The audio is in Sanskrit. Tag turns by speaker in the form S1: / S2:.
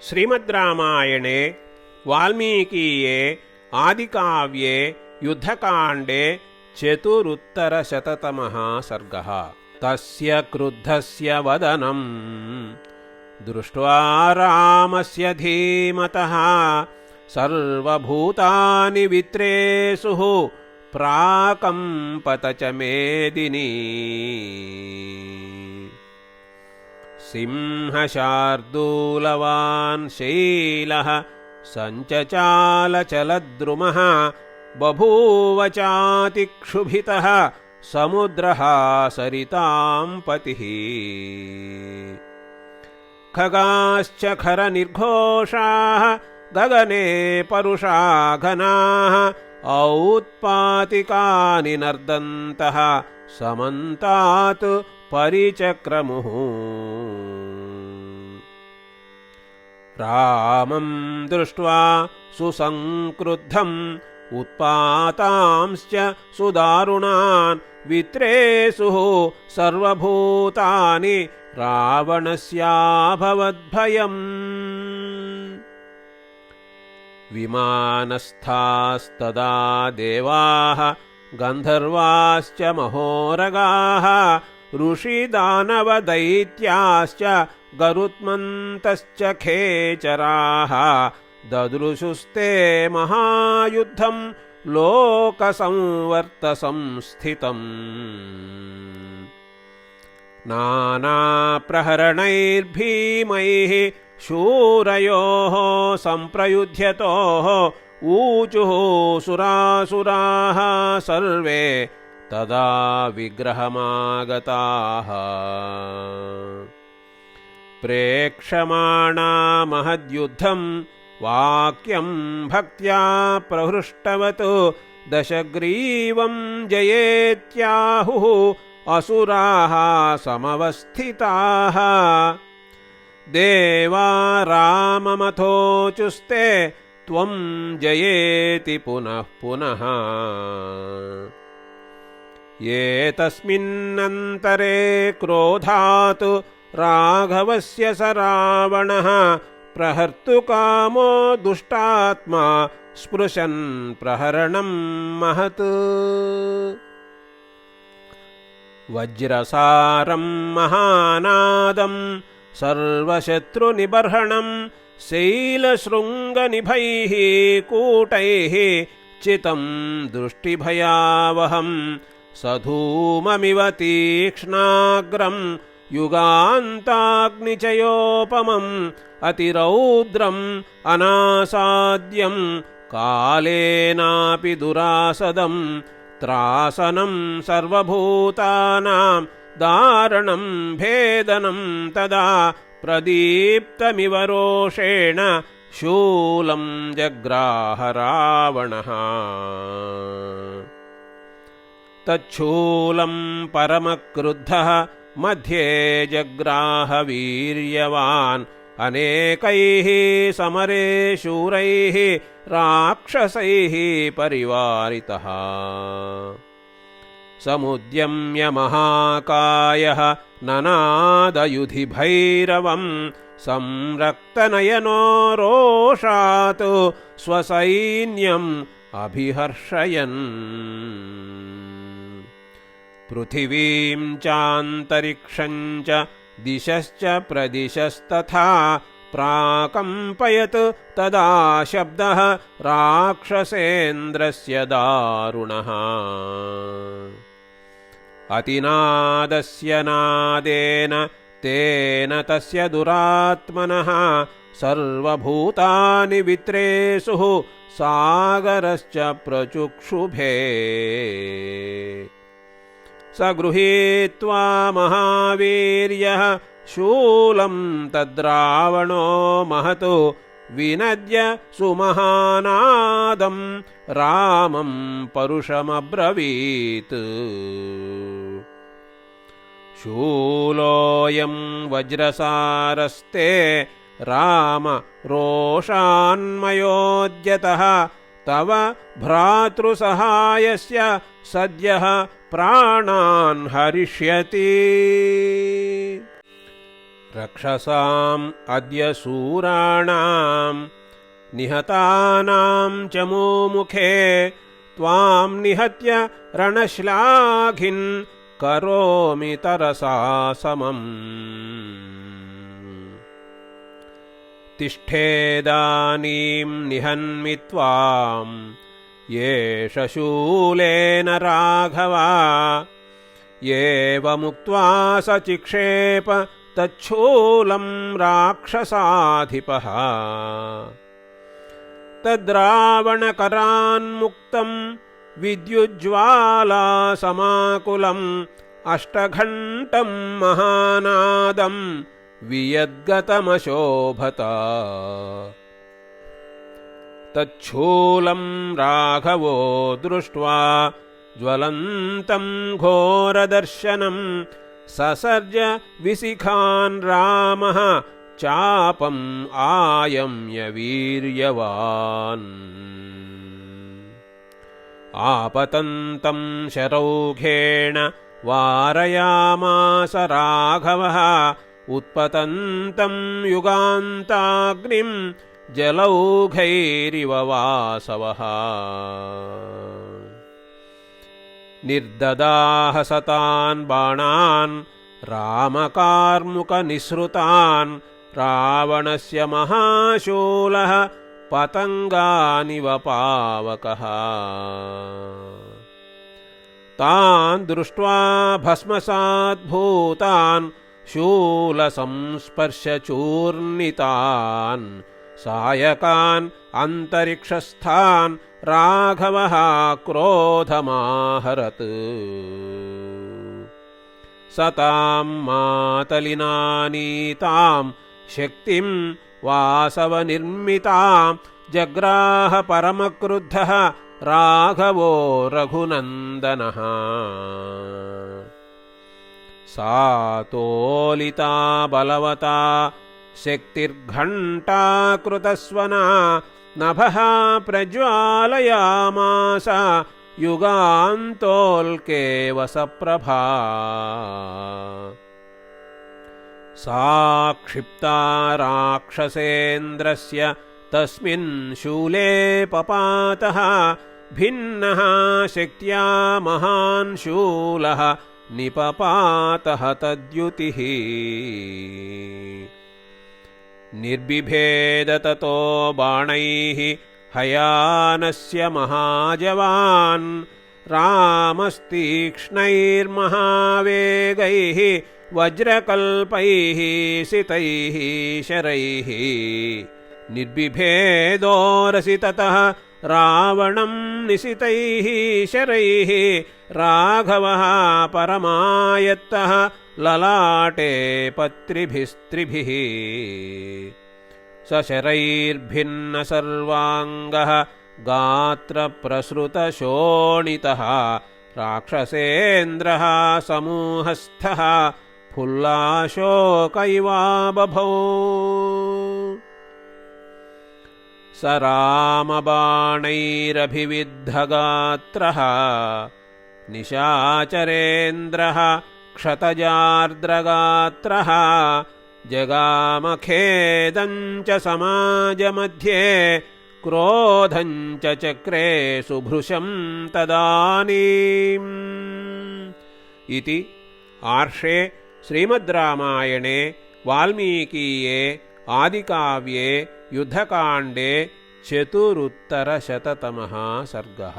S1: श्रीमद्रामायणे वाल्मीकीये आदिकाव्ये युद्धकाण्डे चतुरुत्तरशततमः सर्गः। तस्य क्रुद्धस्य वदनं दृष्ट्वा रामस्य धीमतः सर्वभूतानि वित्रेसुः प्राकम्पत च मेदिनी। सिंहशार्दूलवान् शैलः सञ्चचालचलद्रुमः बभूव चातिक्षुभितः समुद्रः सरितां पतिः। खगाश्च खरनिर्घोषाः गगने परुषा घनाः औत्पातिकानि नर्दन्तः समन्तात् परिचक्रमुः। रामं दृष्ट्वा सुसंक्रुद्धम् उत्पातांश्च सुदारुणान् वित्रेसुः सर्वभूतानि रावणस्याभवद्भयम्। विमानस्थास्तदा देवाः गन्धर्वाश्च महोरगाः ऋषिदानवदैत्याश्च गरुत्मन्तश्च खेचराः ददृशुस्ते महायुद्धं लोकसंवर्तसंस्थितम्। नानाप्रहरणैर्भीमैः शूरयोः सम्प्रयुध्यतोः ऊचुः सुरासुराः सर्वे तदा विग्रहमागताः। प्रेक्षमाणा महद्युद्धं वाक्यं भक्त्या प्रहृष्टवत् दशग्रीवं जयेत्याहुः असुराः समवस्थिताः। देवा राममथोचुस्ते त्वं जयेति पुनः पुनः। एतस्मिन्नन्तरे क्रोधात् राघवस्य स रावणः प्रहर्तुकामो दुष्टात्मा स्पृशन् प्रहरणं महत्। वज्रसारं महानादं सर्वशत्रुनिबर्हणं शैलशृङ्गनिभैः कूटैः चितं दृष्टिभयावहं सधूममिव तीक्ष्णाग्रं युगान्ताग्निचयोपमम् अतिरौद्रम् अनासाद्यं कालेनापि दुरासदं त्रासनं सर्वभूतानां दारणं भेदनं तदा प्रदीप्तमिव रोषेण शूलं जग्राह रावणः। तच्छूलं परमक्रुद्धः मध्ये जग्राह वीर्यवान् अनेकैः समरे शूरैः राक्षसैः परिवारितः। समुद्यम्य महाकायः ननादयुधि भैरवं संरक्तनयनो रोषात् स्वसैन्यम् अभिहर्षयन्। पृथिवीं चान्तरिक्षं च दिशश्च प्रदिशस्तथा प्राकम्पयत् तदा शब्दः राक्षसेन्द्रस्य दारुणः। अतिनादस्य नादेन तेन तस्य दुरात्मनः सर्वभूतानि वित्रेसुः सागरश्च प्रचुक्षुभे। स गृहीत्वा महावीर्यः शूलं तद्रावणो महतो विनद्य सुमहानादं रामं परुषमब्रवीत्। शूलोऽयं वज्रसारस्ते राम रोषान्मयोद्यतः तव भ्रातृसहायस्य सद्यः प्राणान् हरिष्यति। रक्षसाम् अद्य सूराणाम् निहतानां च मुमुखे त्वां निहत्य रणश्लाघिन् करोमि तरसा समम् तिष्ठेदानीं निहन्मि त्वां येष शूलेन राघवा एवमुक्त्वा स चिक्षेप तच्छूलं राक्षसाधिपः तद्रावणकरान्मुक्तं विद्युज्ज्वालासमाकुलम् अष्टघण्टं महानादं वियद्गतमशोभत तच्छूलं राघवो दृष्ट्वा ज्वलन्तं घोरदर्शनं ससर्ज विशिखान् रामः चापम् आयम्य वीर्यवान् आपतन्तं शरौघेण वारयामास राघवः उत्पतन्तं युगान्ताग्निं जलौघैरिव वासवः निर्ददाह सतान् बाणान् रामकार्मुकनिसृतान् रावणस्य महाशूलः पतङ्गानिव पावकः तान् दृष्ट्वा भस्मसाद्भूतान् शूलसंस्पर्शचूर्णितान् सायकान् अन्तरिक्षस्थान् राघवः क्रोधमाहरत् सतां मातलिनानीतां शक्तिं वासवनिर्मितां जग्राह परमक्रुद्धः राघवो रघुनन्दनः सा तोलिता बलवता शक्तिर्घण्टाकृतस्वना नभः प्रज्वालयामास युगान्तोल्केव सप्रभा सा क्षिप्ता राक्षसेन्द्रस्य तस्मिन् शूले पपातः भिन्नः शक्त्या महान् शूलः निपपातः तद्युतिः निर्बिभेद ततो बाणैः हयानस्य महाजवान् रामस्तीक्ष्णैर्महावेगैः वज्रकल्पैः सितैः शरैः निर्बिभेदोरसि ततः रावणं निशितैः शरैः राघवः परमायत्तः ललाटे पत्रिभिस्त्रिभिः सशरैर्भिन्नसर्वाङ्गः गात्रप्रसृतशोणितः राक्षसेन्द्रः समूहस्थः फुल्लाशोक इवा बभौ स रामबाणैरभिविद्धगात्रः निशाचरेन्द्रः क्षतजार्द्रगात्रः जगामखेदं च समाजमध्ये क्रोधं च चक्रे सुभृशं तदानीम् इति आर्षे श्रीमद्रामायणे वाल्मीकीये आदिकाव्ये युद्धकाण्डे 400तमः सर्गः।